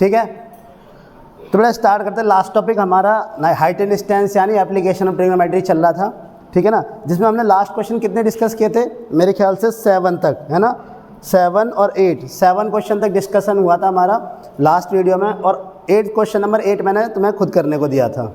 ठीक है, तो बेटा स्टार्ट करते हैं। लास्ट टॉपिक हमारा हाइट एंड डिस्टेंस यानी एप्लीकेशन ऑफ ट्रिग्नोमेट्री चल रहा था, ठीक है ना, जिसमें हमने लास्ट क्वेश्चन कितने डिस्कस किए थे, मेरे ख्याल से 7 तक, है ना, 7 और 8, 7 क्वेश्चन तक डिस्कशन हुआ था हमारा लास्ट वीडियो में, और 8 क्वेश्चन नंबर 8 मैंने तुम्हें खुद करने को दिया था,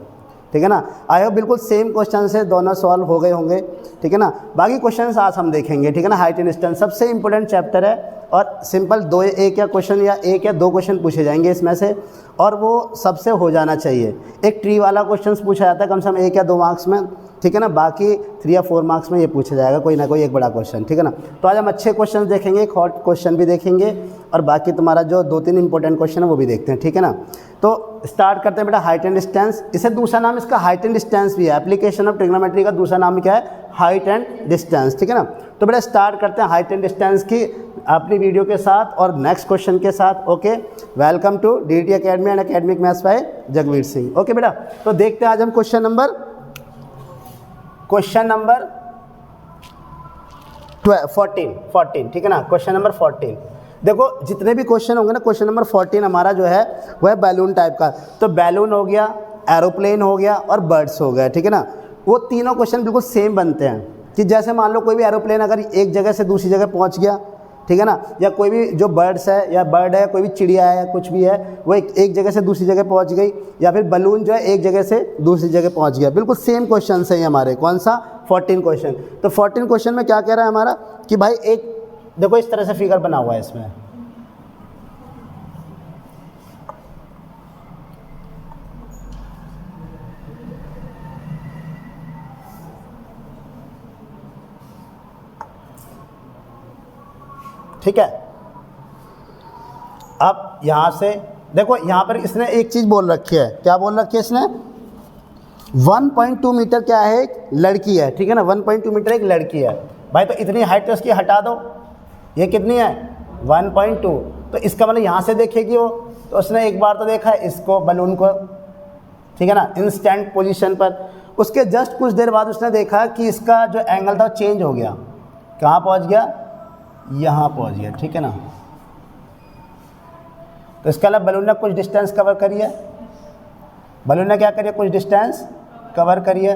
ठीक है ना। आई होप बिल्कुल सेम क्वेश्चन से दोनों सॉल्व हो गए होंगे, ठीक है ना। बाकी क्वेश्चन आज हम देखेंगे, ठीक है ना। हाइट एंड डिस्टेंस सबसे इंपॉर्टेंट चैप्टर है, और सिंपल एक या क्वेश्चन या 1 या 2 क्वेश्चन पूछे जाएंगे इसमें से, और वो सबसे हो जाना चाहिए। एक ट्री वाला क्वेश्चन पूछा जाता है कम से कम 1 या 2 मार्क्स में, ठीक है ना, बाकी 3 या 4 मार्क्स में ये पूछा जाएगा कोई ना कोई एक बड़ा क्वेश्चन, ठीक है ना। तो आज हम अच्छे क्वेश्चन देखेंगे, एक हॉट क्वेश्चन भी देखेंगे, और बाकी तुम्हारा जो 2-3 इंपॉर्टेंट क्वेश्चन है वो भी देखते हैं, ठीक है ना। तो स्टार्ट करते हैं बेटा हाइट एंड डिस्टेंस। इसे दूसरा नाम इसका हाइट एंड डिस्टेंस भी है, एप्लीकेशन ऑफ ट्रिग्नोमेट्री का दूसरा नाम क्या है, हाइट एंड डिस्टेंस, ठीक है ना। तो बेटा स्टार्ट करते हैं हाइट एंड डिस्टेंस की अपनी वीडियो के साथ और नेक्स्ट क्वेश्चन के साथ। Okay, welcome to DT academy and academic maths by Jagveer Singh. Okay बेटा, तो देखते हैं आज हम क्वेश्चन नंबर 14, ठीक है ना, क्वेश्चन नंबर 14। देखो जितने भी क्वेश्चन होंगे ना, क्वेश्चन नंबर 14 हमारा जो है वह है बैलून टाइप का। तो बैलून हो गया, एरोप्लेन हो गया और बर्ड्स हो गया, ठीक है ना। वो तीनों क्वेश्चन बिल्कुल सेम बनते हैं कि जैसे मान लो कोई भी एरोप्लेन अगर एक जगह से दूसरी जगह पहुंच गया, ठीक है ना, या कोई भी जो बर्ड्स है या बर्ड है, कोई भी चिड़िया है या कुछ भी है, वो एक जगह से दूसरी जगह पहुंच गई, या फिर बलून जो है एक जगह से दूसरी जगह पहुंच गया। बिल्कुल सेम क्वेश्चन है हमारे, कौन सा 14 क्वेश्चन। तो 14 क्वेश्चन में क्या कह रहा है हमारा कि भाई एक देखो इस तरह से फिगर बना हुआ है इसमें, ठीक है। अब यहाँ से देखो, यहाँ पर इसने एक चीज़ बोल रखी है, क्या बोल रखी है इसने, 1.2 मीटर क्या है, एक लड़की है, ठीक है ना, 1.2 मीटर एक लड़की है। भाई तो इतनी हाइट तो इसकी हटा दो, ये कितनी है 1.2, तो इसका मतलब यहाँ से देखेगी वो, तो उसने एक बार तो देखा है इसको बलून को, ठीक है ना, इंस्टेंट पोजीशन पर। उसके जस्ट कुछ देर बाद उसने देखा कि इसका जो एंगल था चेंज हो गया, कहाँ पहुँच गया, यहाँ पहुँच गया, ठीक है ना। तो इसके अलावा बलून ने कुछ डिस्टेंस कवर करी है, बलून ने क्या करिए, कुछ डिस्टेंस कवर करिए,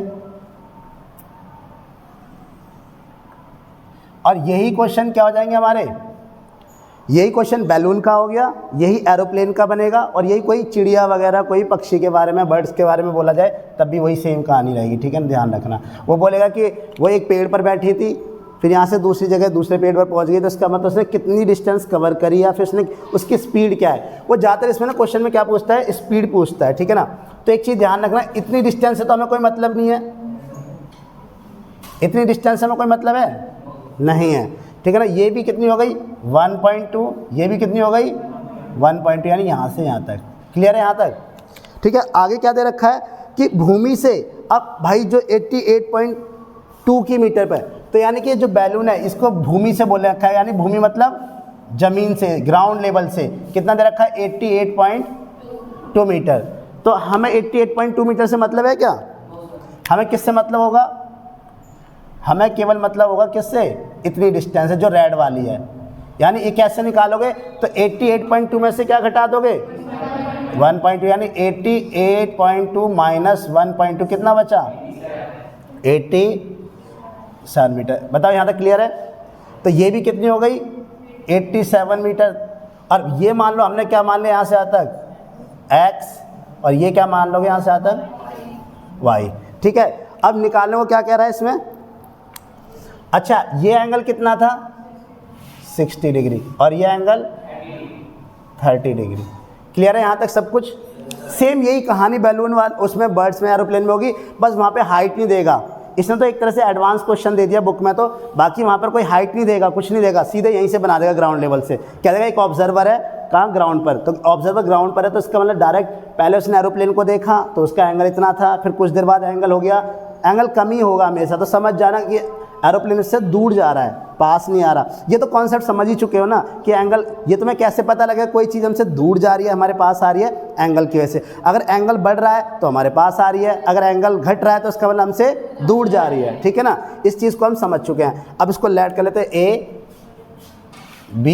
और यही क्वेश्चन क्या हो जाएंगे हमारे, यही क्वेश्चन बैलून का हो गया, यही एरोप्लेन का बनेगा, और यही कोई चिड़िया वगैरह कोई पक्षी के बारे में, बर्ड्स के बारे में बोला जाए तब भी वही सेम कहानी रहेगी, ठीक है ना, ध्यान रखना। वो बोलेगा कि वो एक पेड़ पर बैठी थी, फिर यहाँ से दूसरी जगह दूसरे पेड़ पर पहुँच गई, तो इसका मतलब उसने कितनी डिस्टेंस कवर करी, या फिर उसने उसकी स्पीड क्या है। वो ज़्यादातर इसमें ना क्वेश्चन में क्या पूछता है, स्पीड पूछता है, ठीक है ना। तो एक चीज़ ध्यान रखना, इतनी डिस्टेंस से तो हमें कोई मतलब नहीं है, इतनी डिस्टेंस से हमें कोई मतलब है नहीं है, ठीक है ना। ये भी कितनी हो गई 1.2, ये भी कितनी हो गई 1.2, यानी यहाँ से यहाँ तक, क्लियर है यहाँ तक, ठीक है। आगे क्या दे रखा है कि भूमि से, अब भाई जो 88.2 की मीटर पर, तो यानी कि जो बैलून है इसको भूमि से बोल रखा है, यानी भूमि मतलब ज़मीन से, ग्राउंड लेवल से कितना दे रखा है 88.2 मीटर। तो हमें 88.2 मीटर से मतलब है क्या, हमें किससे मतलब होगा, हमें केवल मतलब होगा किससे, इतनी डिस्टेंस है जो रेड वाली है। यानी ये कैसे निकालोगे, तो 88.2 में से क्या घटा दोगे 1.2, यानी 88.2 माइनस 1.2 कितना बचा 87 मीटर। बताओ यहाँ तक क्लियर है। तो ये भी कितनी हो गई 87 मीटर, और ये मान लो हमने क्या मान लिया यहाँ से यहाँ तक x, और ये क्या मान लोगे यहाँ से यहाँ तक y, ठीक है। अब निकालने को क्या कह रहा है इसमें, अच्छा ये एंगल कितना था 60 डिग्री, और ये एंगल 30 डिग्री, क्लियर है यहाँ तक सब कुछ। सेम यही कहानी बैलून वाल उसमें बर्ड्स में एरोप्लेन में होगी, बस वहाँ पे हाइट नहीं देगा। इसने तो एक तरह से एडवांस क्वेश्चन दे दिया बुक में, तो बाकी वहाँ पर कोई हाइट नहीं देगा, कुछ नहीं देगा, सीधे यहीं से बना देगा ग्राउंड लेवल से। क्या देगा, एक ऑब्जर्वर है कहाँ ग्राउंड पर, तो ऑब्जर्वर ग्राउंड पर है, तो इसका मतलब डायरेक्ट पहले उसने एरोप्लेन को देखा तो उसका एंगल इतना था, फिर कुछ देर बाद एंगल हो गया, एंगल कम ही होगा हमेशा, तो समझ जाना कि एरोप्लेन इससे दूर जा रहा है, पास नहीं आ रहा। ये तो कॉन्सेप्ट समझ ही चुके हो ना कि एंगल, ये तुम्हें कैसे पता लगेगा कोई चीज़ हमसे दूर जा रही है हमारे पास आ रही है, एंगल की वजह से। अगर एंगल बढ़ रहा है तो हमारे पास आ रही है, अगर एंगल घट रहा है तो इसका मतलब हमसे दूर जा रही है, ठीक है ना। इस चीज़ को हम समझ चुके हैं। अब इसको लेट कर लेते हैं, A B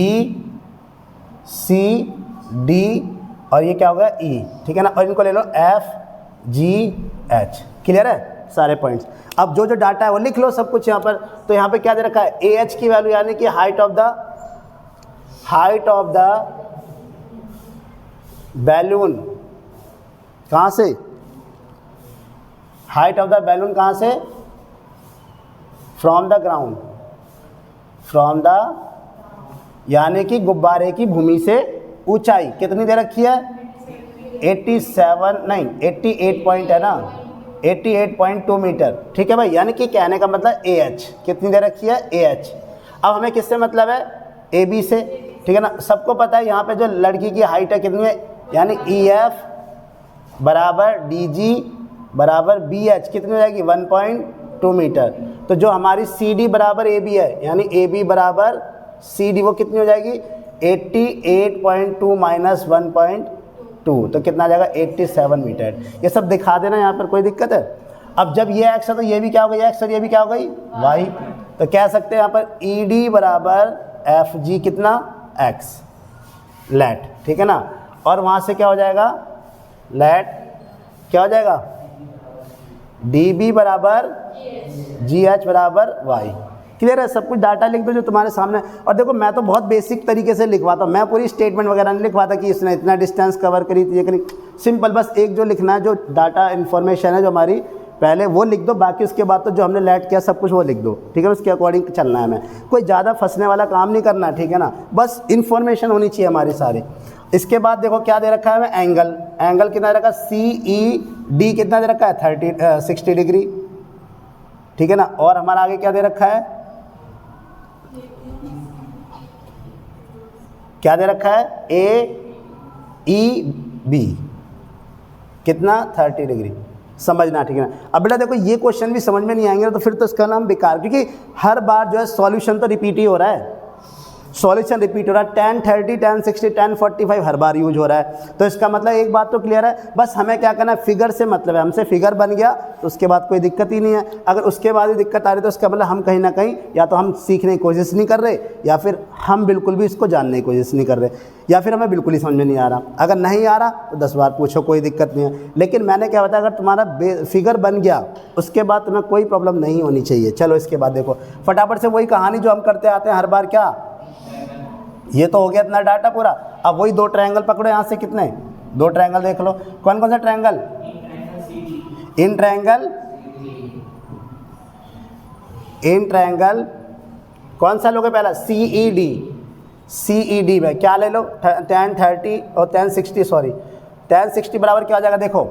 C D और ये क्या होगा ई, ठीक है ना, और इनको ले लो एफ जी एच। क्लियर है सारे पॉइंट्स। अब जो जो डाटा है वो लिख लो सब कुछ यहाँ पर। तो यहाँ पे क्या दे रखा है, ए एच की वैल्यू यानी कि हाइट ऑफ द बैलून, कहाँ से, हाइट ऑफ द बैलून कहाँ से, from the ground, from the यानी कि गुब्बारे की भूमि से ऊंचाई कितनी दे रखी है, 88 पॉइंट है ना, 88.2 मीटर, ठीक है भाई। यानी कि कहने का मतलब ए एच कितनी दे रखी है, ए एच। अब हमें किससे मतलब है, ए बी से, ठीक है ना। सबको पता है यहाँ पे जो लड़की की हाइट है कितनी है, यानी ई एफ बराबर डी जी बराबर बी एच कितनी हो जाएगी, 1.2 मीटर। तो जो हमारी सी डी बराबर ए बी है, यानी ए बी बराबर सी डी, वो कितनी हो जाएगी, 88.2 माइनस 1.2, तो कितना आ जाएगा, 87 मीटर। ये सब दिखा देना यहाँ पर, कोई दिक्कत है। अब जब ये एक्स है तो ये भी क्या हो गई एक्स, और ये भी क्या हो गई वाई। तो कह सकते हैं यहाँ पर ई डी बराबर एफ जी कितना, एक्स लेट, ठीक है ना। और वहाँ से क्या हो जाएगा, लेट क्या हो जाएगा, डी बी बराबर जी एच बराबर वाई। क्लियर है, सब कुछ डाटा लिख दो जो तुम्हारे सामने। और देखो मैं तो बहुत बेसिक तरीके से लिखवाता हूँ, मैं पूरी स्टेटमेंट वगैरह नहीं लिखवाता कि इसने इतना डिस्टेंस कवर करी थी, ये करी। सिंपल बस एक जो लिखना है, जो डाटा इन्फॉर्मेशन है जो हमारी, पहले वो लिख दो, बाकी उसके बाद तो जो हमने लेट किया सब कुछ वो लिख दो, ठीक है। उसके अकॉर्डिंग चलना है, हमें कोई ज़्यादा फंसने वाला काम नहीं करना, ठीक है ना। बस इन्फॉर्मेशन होनी चाहिए हमारी सारी। इसके बाद देखो क्या दे रखा है हमें, एंगल, एंगल कितना दे रखा है, सी ई डी कितना दे रखा है, 60 डिग्री, ठीक है ना। और हमारा आगे क्या दे रखा है, क्या दे रखा है, ए ई बी कितना, 30 डिग्री। समझना, ठीक है ना। अब बेटा देखो ये क्वेश्चन भी समझ में नहीं आएंगे तो फिर तो इसका नाम बेकार, क्योंकि हर बार जो है सॉल्यूशन तो रिपीट ही हो रहा है, सॉल्यूशन रिपीट हो रहा है। 10, 30, 10, 60, 10, 45 हर बार यूज हो रहा है। तो इसका मतलब एक बात तो क्लियर है, बस हमें क्या करना है, फिगर से मतलब है, हमसे फिगर बन गया तो उसके बाद कोई दिक्कत ही नहीं है। अगर उसके बाद भी दिक्कत आ रही तो उसका मतलब हम कहीं ना कहीं या तो हम सीखने की कोशिश नहीं कर रहे, या फिर हम बिल्कुल भी इसको जानने की कोशिश नहीं कर रहे, या फिर हमें बिल्कुल ही समझ में नहीं आ रहा। अगर नहीं आ रहा तो 10 बार पूछो, कोई दिक्कत नहीं है। लेकिन मैंने क्या बताया, अगर तुम्हारा फिगर बन गया उसके बाद तुम्हें कोई प्रॉब्लम नहीं होनी चाहिए। चलो इसके बाद देखो फटाफट से वही कहानी जो हम करते आते हैं हर बार, क्या ये तो हो गया इतना डाटा पूरा। अब वही दो ट्रायंगल पकड़ो, यहाँ से कितने, दो ट्रायंगल देख लो, कौन कौन सा ट्रायंगल, इन ट्रायंगल कौन सा लोगे पहला, सी ई डी में क्या ले लो, 10, 30 और 10, 60, सॉरी 10, 60 बराबर क्या हो जाएगा, देखो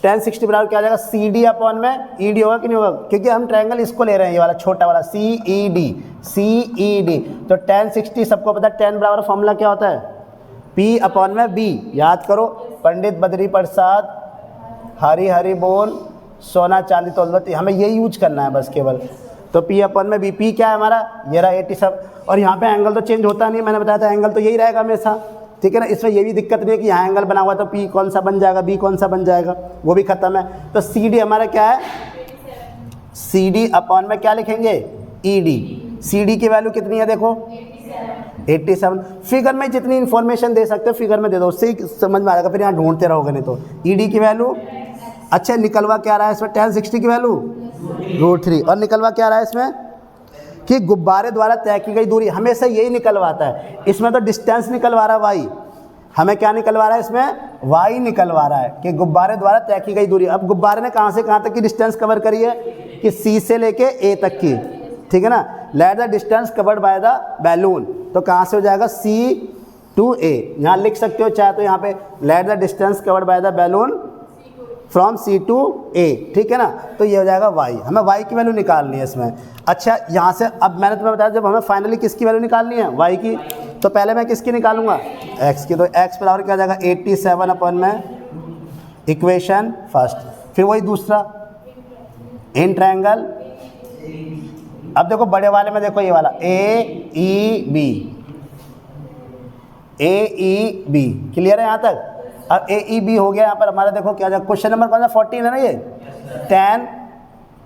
10, 60 बराबर क्या हो जाएगा, सी डी अपॉन में ई डी होगा कि नहीं होगा, क्योंकि हम ट्रायंगल इसको ले रहे हैं, ये वाला छोटा वाला सी ई डी। तो 10, 60 सबको पता है, 10 बराबर फॉर्मूला क्या होता है, पी अपॉन में बी। याद करो, पंडित बद्री प्रसाद हरी हरी बोल सोना चांदी तौल, हमें यही यूज करना है बस केवल। तो पी अपॉन में बी, पी क्या है हमारा, ये रहा 87। और यहाँ पे एंगल तो चेंज होता नहीं है, मैंने बताया था एंगल तो यही रहेगा हमेशा, ठीक है ना। इसमें ये भी दिक्कत नहीं है कि यहाँ एंगल बना हुआ तो पी कौन सा बन जाएगा, बी कौन सा बन जाएगा, वो भी खत्म है। तो सी डी हमारा क्या है, सी डी अपॉन में क्या लिखेंगे, ई डी। सी डी की वैल्यू कितनी है, देखो 87। फिगर में जितनी इन्फॉर्मेशन दे सकते हो फिगर में दे दो, उससे ही समझ में आएगा, फिर यहाँ ढूंढते रहोगे नहीं तो। ई डी की वैल्यू, अच्छा निकलवा क्या रहा है इसमें, 10, 60 की वैल्यू √3, और निकलवा क्या रहा है इसमें कि गुब्बारे द्वारा तय की गई दूरी, हमेशा यही निकलवाता है। इसमें तो डिस्टेंस निकलवा रहा है वाई, हमें क्या निकलवा रहा है इसमें, वाई निकलवा रहा है कि गुब्बारे द्वारा तय की गई दूरी। अब गुब्बारे ने कहाँ से कहाँ तक की डिस्टेंस कवर करी है, कि सी से लेके ए तक की, ठीक है ना। Late the distance covered by the balloon, तो कहाँ से हो जाएगा, सी टू ए। यहाँ लिख सकते हो चाहे तो यहाँ पे let the distance covered by the balloon from C to A, ठीक है ना। तो ये हो जाएगा वाई, हमें वाई की वैल्यू निकालनी है इसमें। अच्छा यहाँ से अब मैंने तुम्हें बताया जब हमें फाइनली किसकी वैल्यू निकालनी है, वाई की, तो पहले मैं किसकी निकालूंगा, एक्स की। तो एक्स बराबर क्या हो जाएगा, 87 अपॉन में इक्वेशन फर्स्ट, फिर वही दूसरा इन ट्रायंगल। अब देखो बड़े वाले में देखो ये वाला ए ई बी, क्लियर है यहाँ तक। अब ए ई बी हो गया यहाँ पर हमारा, देखो क्या जाएगा, क्वेश्चन नंबर कौन सा 14 है ना ये, 10,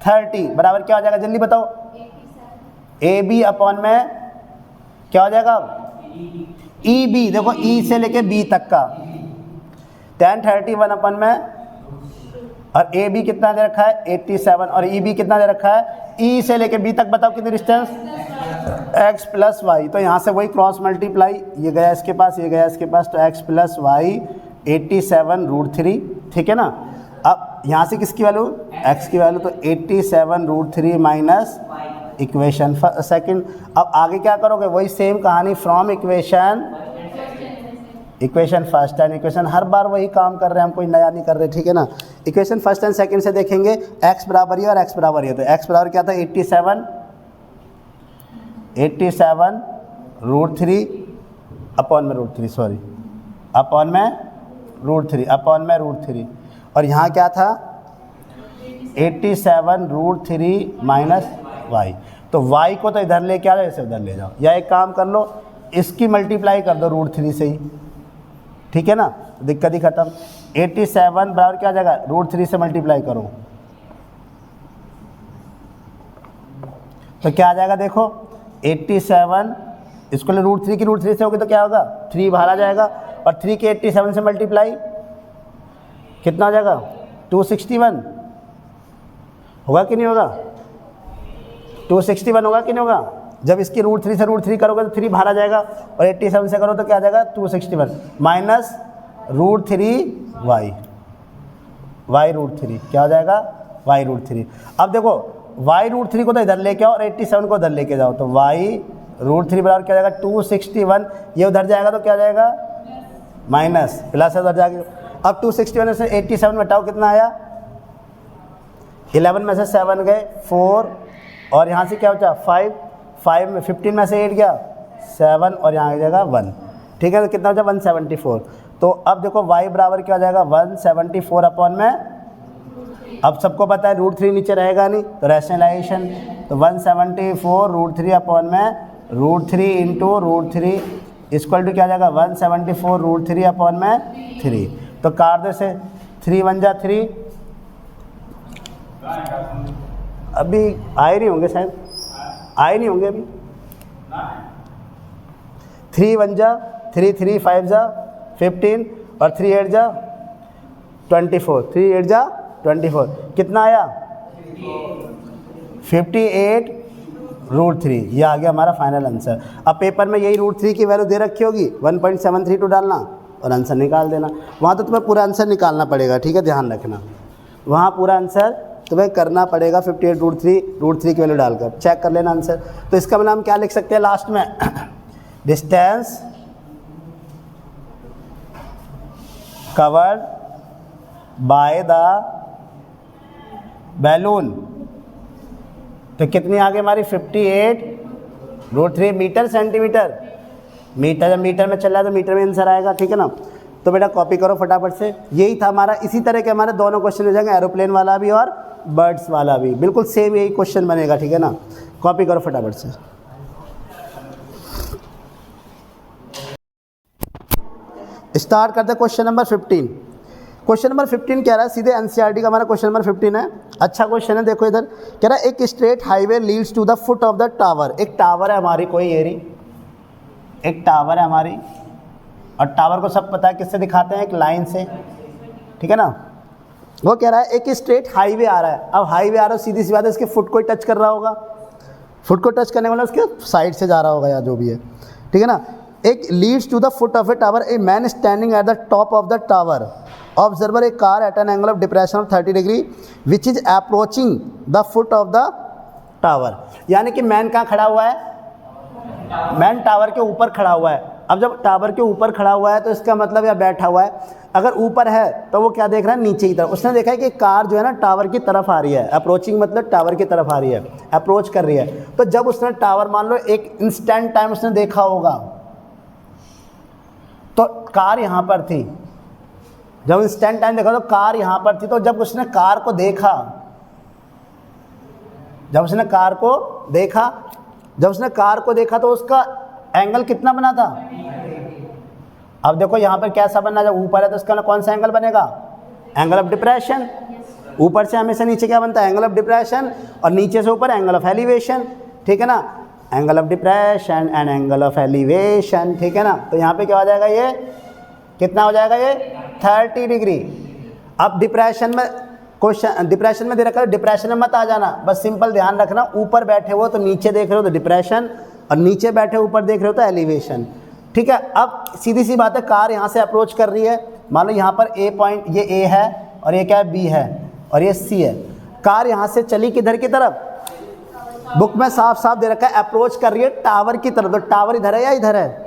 30 बराबर क्या हो जाएगा, जल्दी बताओ, ए बी अपॉन में क्या हो जाएगा, ई बी। देखो ई से लेके बी तक का, tan 31 अपन में, और ए बी कितना दे रखा है 87, और ई बी कितना दे रखा है, ई से लेके बी तक बताओ कितनी डिस्टेंस, x प्लस वाई। तो यहाँ से वही क्रॉस मल्टीप्लाई, ये गया इसके पास, ये गया इसके पास, तो x प्लस वाई 87√3, ठीक है ना। अब यहाँ से किसकी वैल्यू, x की वैल्यू, तो 87√3 माइनस इक्वेशन सेकंड। अब आगे क्या करोगे, वही सेम कहानी, from equation first and equation, हर बार वही काम कर रहे हैं हम, कोई नया नहीं कर रहे, ठीक है ना। इक्वेशन फर्स्ट एंड सेकंड से देखेंगे, x बराबर है और x बराबर है, तो x बराबर क्या था 87√3 अपॉन में √3, सॉरी अपॉन में √3 और यहाँ क्या था 87√3 माइनस y। तो y को तो इधर लेके आ जाओ, इसे उधर ले जाओ, या एक काम कर लो, इसकी मल्टीप्लाई कर दो √3 से ही, ठीक है ना, दिक्कत ही खत्म। 87 बराबर क्या आ जाएगा, √3 से मल्टीप्लाई करो तो क्या आ जाएगा, देखो 87, इसको ले √3 से होगी तो क्या होगा 3 बाहर आ जाएगा, और 3 के 87 से मल्टीप्लाई कितना हो जाएगा 261, होगा कि नहीं होगा, 261 होगा कि नहीं होगा। जब इसकी √3 से √3 करोगे तो 3 बाहर आ जाएगा, और 87 से करो तो क्या आ जाएगा 261 माइनस √3y √3 क्या हो जाएगा y√3। अब देखो y√3 को तो इधर लेके आओ और 87 को उधर लेके जाओ, तो y√3 बराबर क्या जाएगा 261, ये उधर जाएगा तो क्या जाएगा माइनस, प्लस उधर जाएगा। अब 261 से 87 घटाओ कितना आया, 11 में से 7 गए 4, और यहाँ से क्या बचा 5 में 15 में से 8 गया 7, और यहाँ आ जाएगा 1, ठीक है। तो कितना बचा 174। तो अब देखो y बराबर क्या हो जाएगा 174 अपॉन में, अब सबको पता है √3 नीचे रहेगा नहीं, तो रैशनलाइजेशन, तो 174 √3 अपॉन में √3 इंटू √3 इक्वल टू क्या आ जाएगा 174 √3 अपॉन में 3। तो काट दो से, 3 1 जा 3, अभी आए नहीं होंगे शायद, आए नहीं होंगे अभी, 3 1 जा 3, 3 5 जा 15, और 3 8 जा 24, 3 8 जा 24, कितना आया 58 √3, ये आ गया हमारा फाइनल आंसर। अब पेपर में यही √3 की वैल्यू दे रखी होगी, 1.732 डालना और आंसर निकाल देना। वहाँ तो तुम्हें पूरा आंसर निकालना पड़ेगा, ठीक है, ध्यान रखना, वहाँ पूरा आंसर तुम्हें करना पड़ेगा 58√3 की वैल्यू डालकर, चेक कर लेना आंसर। तो इसका नाम क्या लिख सकते हैं लास्ट में, distance covered by the balloon, तो कितनी आगे हमारी 58√3 मीटर सेंटीमीटर, मीटर जब मीटर में चल रहा है तो मीटर में आंसर आएगा, ठीक है ना। तो बेटा कॉपी करो फटाफट से, यही था हमारा। इसी तरह के हमारे दोनों क्वेश्चन हो जाएंगे, एरोप्लेन वाला भी और बर्ड्स वाला भी, बिल्कुल सेम यही क्वेश्चन बनेगा, ठीक है ना। कॉपी करो फटाफट से। स्टार्ट करते हैं क्वेश्चन नंबर 15। क्वेश्चन नंबर 15 कह रहा है, सीधे एनसीईआरटी का हमारा क्वेश्चन नंबर 15 है। अच्छा क्वेश्चन है, देखो इधर कह रहा है एक straight highway leads to the foot of the tower. एक टावर है हमारी, कोई एरी, एक टावर है हमारी, और टावर को सब पता है किससे दिखाते हैं, एक लाइन से, ठीक है ना। वो कह रहा है एक स्ट्रेट हाईवे आ रहा है, अब हाईवे आ रहा है सीधी सी बात है, इसके फुट को ही टच कर रहा होगा, फुट को टच करने वाला उसके साइड से जा रहा होगा या जो भी है, ठीक है ना। एक leads to the foot of a tower, a man standing at the top of the tower, observer a car at an angle of depression of 30 degree which is approaching the foot of the tower. यानी कि man कहाँ खड़ा हुआ है, man tower के ऊपर खड़ा हुआ है। अब जब टावर के ऊपर खड़ा हुआ है तो इसका मतलब या बैठा हुआ है, अगर ऊपर है तो वो क्या देख रहा है, नीचे की तरफ। उसने देखा है कि कार जो है ना टावर की तरफ आ रही है, अप्रोचिंग मतलब टावर की तरफ आ रही है, अप्रोच कर रही है। तो जब उसने टावर मान लो एक इंस्टेंट टाइम उसने देखा होगा, तो कार यहाँ पर थी, जब इंस्टेंट टाइम देखा तो कार यहाँ पर थी। तो जब उसने कार को देखा, जब उसने कार को देखा तो उसका एंगल कितना बना था। अब देखो यहाँ पर कैसा बनना, जब ऊपर है तो उसका कौन सा एंगल बनेगा, एंगल ऑफ डिप्रेशन। ऊपर से हमेशा नीचे क्या बनता है, एंगल ऑफ डिप्रेशन, और नीचे से ऊपर एंगल ऑफ एलिवेशन, ठीक है ना। Angle of depression and angle of elevation, ठीक है ना। तो यहाँ पे क्या हो जाएगा, ये कितना हो जाएगा ये 30 डिग्री। अब डिप्रेशन में क्वेश्चन, डिप्रेशन में दे रखा है, डिप्रेशन में मत आ जाना, बस सिंपल ध्यान रखना, ऊपर बैठे हो तो नीचे देख रहे हो तो डिप्रेशन, और नीचे बैठे ऊपर देख रहे हो तो एलिवेशन। ठीक है, अब सीधी सी बात है, कार यहाँ से अप्रोच कर रही है, मान लो यहाँ पर ए पॉइंट, ये ए है और ये क्या है बी है और ये सी है। कार यहाँ से चली किधर की तरफ, बुक में साफ साफ दे रखा है अप्रोच कर रही है टावर की तरफ, तो टावर इधर है या इधर है।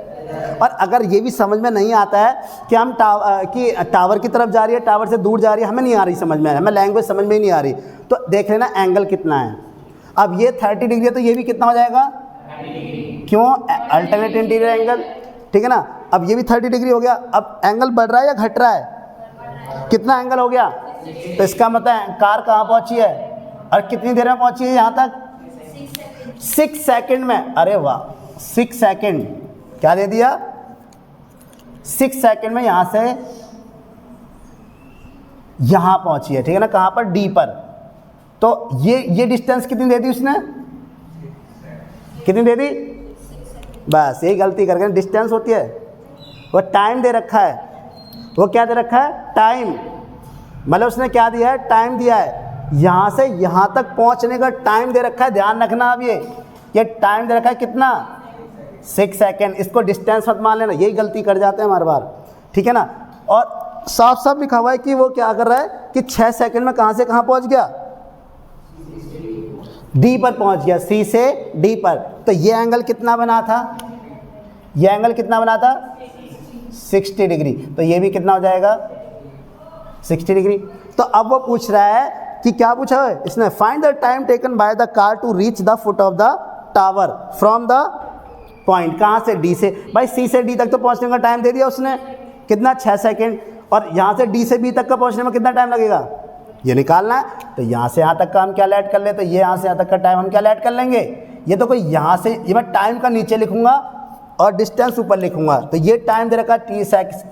और अगर ये भी समझ में नहीं आता है कि हम टावर की तरफ जा रही है, टावर से दूर जा रही है, हमें नहीं आ रही समझ में, हमें लैंग्वेज समझ में ही नहीं आ रही, तो देख लेना एंगल कितना है। अब ये 30 डिग्री है तो ये भी कितना हो जाएगा, क्यों, अल्टरनेट इंटीरियर एंगल। ठीक है ना, अब ये भी 30 डिग्री हो गया। अब एंगल बढ़ रहा है या घट रहा है, कितना एंगल हो गया, तो इसका मतलब है कार कहाँ पहुंची है और कितनी देर में पहुंची है यहाँ तक, 6 सेकंड में। अरे वाह, 6 सेकंड, क्या दे दिया, 6 सेकंड में यहाँ से यहाँ पहुंची है। ठीक है ना, कहाँ पर, डी पर। तो ये डिस्टेंस कितनी दे दी उसने, कितनी दे दी, बस यही गलती करके डिस्टेंस होती है, वो टाइम दे रखा है, वो क्या दे रखा है, टाइम, मतलब उसने क्या दिया है, टाइम दिया है, यहाँ से यहाँ तक पहुँचने का टाइम दे रखा है। ध्यान रखना, अब ये टाइम दे रखा है कितना, 6 सेकेंड, इसको डिस्टेंस मत मान लेना, यही गलती कर जाते हैं हमारे बार। ठीक है ना, और साफ साफ लिखा हुआ है कि वो क्या कर रहा है कि 6 सेकेंड में कहाँ से कहाँ पहुँच गया, डी पर पहुँच गया, सी से डी पर। तो ये एंगल कितना बना था, ये एंगल कितना बना था, 60 डिग्री, तो ये भी कितना हो जाएगा, 60 डिग्री। तो अब वो पूछ रहा है कि क्या पूछा है इसने, find the time taken by the car to reach the foot of the tower from the point, कहाँ से, डी से। भाई सी से डी तक तो पहुँचने का टाइम दे दिया उसने, कितना, 6 सेकेंड, और यहाँ से डी से बी तक का पहुँचने में कितना टाइम लगेगा, ये निकालना है। तो यहाँ से यहाँ तक का हम क्या ऐड कर ले, तो ये यहाँ से यहाँ तक का टाइम हम क्या ऐड कर लेंगे, ये तो कोई यहाँ से, ये मैं टाइम का नीचे लिखूंगा और डिस्टेंस ऊपर लिखूंगा। तो ये टाइम दे रखा है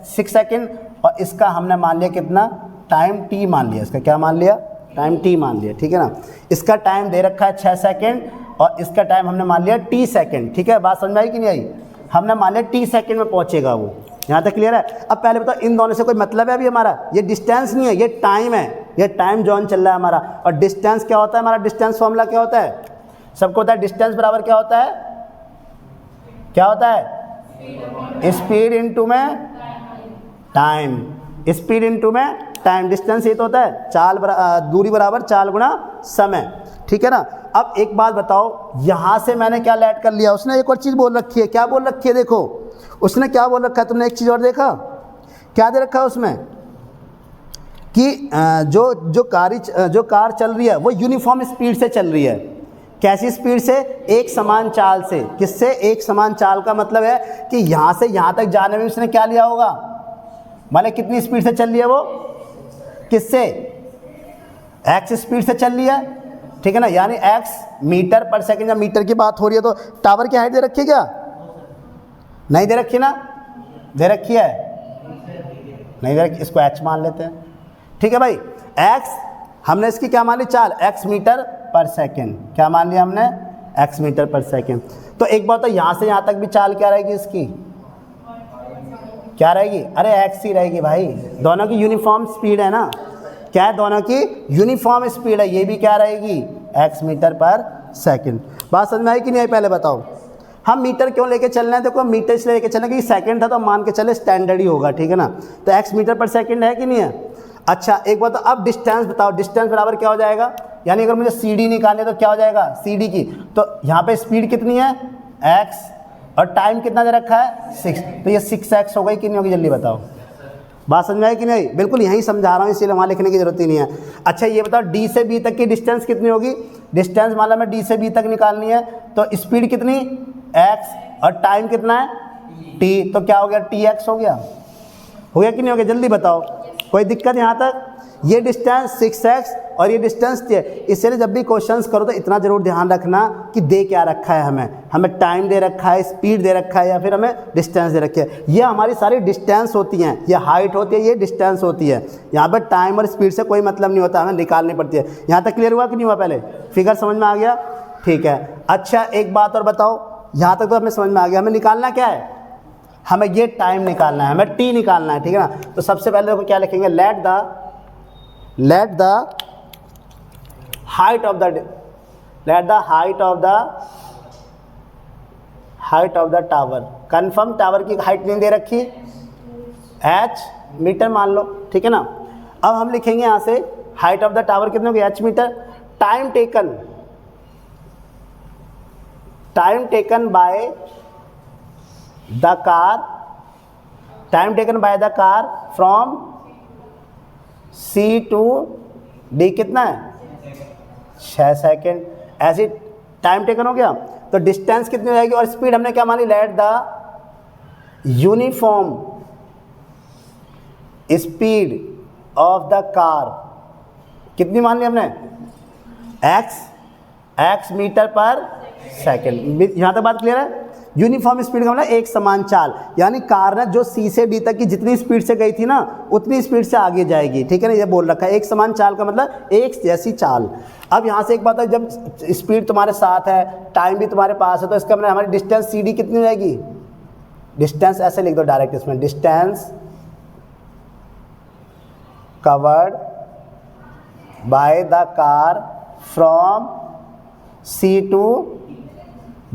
6 सेकेंड, और इसका हमने मान लिया कितना, टाइम टी मान लिया, इसका क्या मान लिया, टाइम टी मान लिया। ठीक है ना, इसका टाइम दे रखा है 6 सेकेंड और इसका टाइम हमने मान लिया टी सेकेंड। ठीक है, बात समझ में आई कि नहीं आई, हमने मान लिया टी सेकेंड में पहुँचेगा वो। यहाँ तक क्लियर है। अब पहले बताओ, इन दोनों से कोई मतलब है अभी हमारा, ये डिस्टेंस नहीं है, ये टाइम है, ये टाइम जोन चल रहा है हमारा। और डिस्टेंस क्या होता है हमारा, डिस्टेंस फॉर्मूला क्या होता है, सबको होता है, डिस्टेंस बराबर क्या होता है, क्या होता है, स्पीड इनटू में टाइम, स्पीड इनटू में टाइम, डिस्टेंस ये तो होता है चाल दूरी बराबर चाल गुणा समय। ठीक है ना। अब एक बात बताओ, यहाँ से मैंने क्या ऐड कर लिया, उसने एक और चीज़ बोल रखी है, क्या बोल रखी है, देखो उसने क्या बोल रखा है, तुमने एक चीज़ और देखा, क्या दे रखा है उसमें कि जो कार चल रही है वो यूनिफॉर्म स्पीड से चल रही है। कैसी स्पीड से, एक समान चाल से। किससे, एक समान चाल का मतलब है कि यहाँ से यहाँ तक जाने में उसने क्या लिया होगा, माने कितनी स्पीड से चल रही है वो, किससे, एक्स स्पीड से चल रही है। ठीक है ना, यानी एक्स मीटर पर सेकंड, या मीटर की बात हो रही है तो टावर की हाइट दे रखी है क्या, नहीं दे रखी ना, दे रखी है, नहीं दे रखी, इसको एक्स मान लेते हैं। ठीक है भाई, एक्स हमने इसकी क्या मान ली, चाल, एक्स मीटर पर सेकंड, क्या मान लिया हमने, एक्स मीटर पर सेकंड। तो एक बात तो यहाँ से यहाँ तक भी चाल क्या रहेगी इसकी, क्या रहेगी, अरे एक्स ही रहेगी भाई, दोनों की यूनिफॉर्म स्पीड है ना, क्या है, दोनों की यूनिफॉर्म स्पीड है, ये भी क्या रहेगी, एक्स मीटर पर सेकंड। बात समझ में आई कि नहीं आई, पहले बताओ। हम मीटर क्यों लेके चल रहे हैं, देखो मीटर इसलिए लेके चल रहे हैं कि सेकंड था तो मान के चले स्टैंडर्ड ही होगा। ठीक है ना, तो एक्स मीटर पर सेकंड है कि नहीं है। अच्छा एक बात, अब डिस्टेंस बताओ, डिस्टेंस बराबर क्या हो जाएगा, यानी अगर मुझे सी डी निकालनी है तो क्या हो जाएगा, सी डी की, तो यहाँ पे स्पीड कितनी है, एक्स, और टाइम कितना दे रखा है, 6, तो ये 6x हो गई कि नहीं होगी, जल्दी बताओ। बात समझ में आई कि नहीं, बिल्कुल यहीं समझा रहा हूँ, इसीलिए वहाँ लिखने की जरूरत ही नहीं है। अच्छा ये बताओ, डी से बी तक की डिस्टेंस कितनी होगी, डिस्टेंस मान लो मैं डी से बी तक निकालनी है, तो स्पीड कितनी, एक्स, और टाइम कितना है, टी, तो क्या हो गया, टी एक्स हो गया कि नहीं हो गया, जल्दी बताओ, कोई दिक्कत यहाँ तक। ये डिस्टेंस 6x और ये डिस्टेंस टी है। इसलिए जब भी क्वेश्चंस करो तो इतना ज़रूर ध्यान रखना कि दे क्या रखा है, हमें टाइम दे रखा है, स्पीड दे रखा है, या फिर हमें डिस्टेंस दे रखी है। ये हमारी सारी डिस्टेंस होती हैं, ये हाइट होती है, ये डिस्टेंस होती है। यहाँ पर टाइम और स्पीड से कोई मतलब नहीं होता, हमें निकालनी पड़ती है। यहाँ तक क्लियर हुआ कि नहीं हुआ, पहले फिगर समझ में आ गया, ठीक है। अच्छा एक बात और बताओ, यहाँ तक तो हमें समझ में आ गया, हमें निकालना क्या है, हमें ये टाइम निकालना है, हमें टी निकालना है, ठीक है ना। तो सबसे पहले देखो क्या लिखेंगे, let the height of the tower. Confirm tower की हाइट नहीं दे रखी, h मीटर मान लो, ठीक है ना। अब हम लिखेंगे यहाँ से हाइट ऑफ द टावर कितने होगी, h metre. Time taken by the car from C to D कितना है, 6 सेकेंड। ऐसे टाइम टेकन हो गया। तो डिस्टेंस कितनी हो जाएगी, और स्पीड हमने क्या मानी, let the uniform speed of the car कितनी मान ली हमने, x मीटर पर सेकेंड। यहाँ तक बात क्लियर है। यूनिफॉर्म स्पीड का मतलब एक समान चाल, यानी कार ने जो C से D तक की जितनी स्पीड से गई थी ना उतनी स्पीड से आगे जाएगी, ठीक है ना। ये बोल रखा है एक समान चाल का मतलब एक जैसी चाल। अब यहाँ से एक बात है, जब स्पीड तुम्हारे साथ है, टाइम भी तुम्हारे पास है, तो इसका मतलब हमारी डिस्टेंस CD कितनी हो जाएगी, डिस्टेंस ऐसे लिख दो डायरेक्ट इसमें, distance covered by the car from C to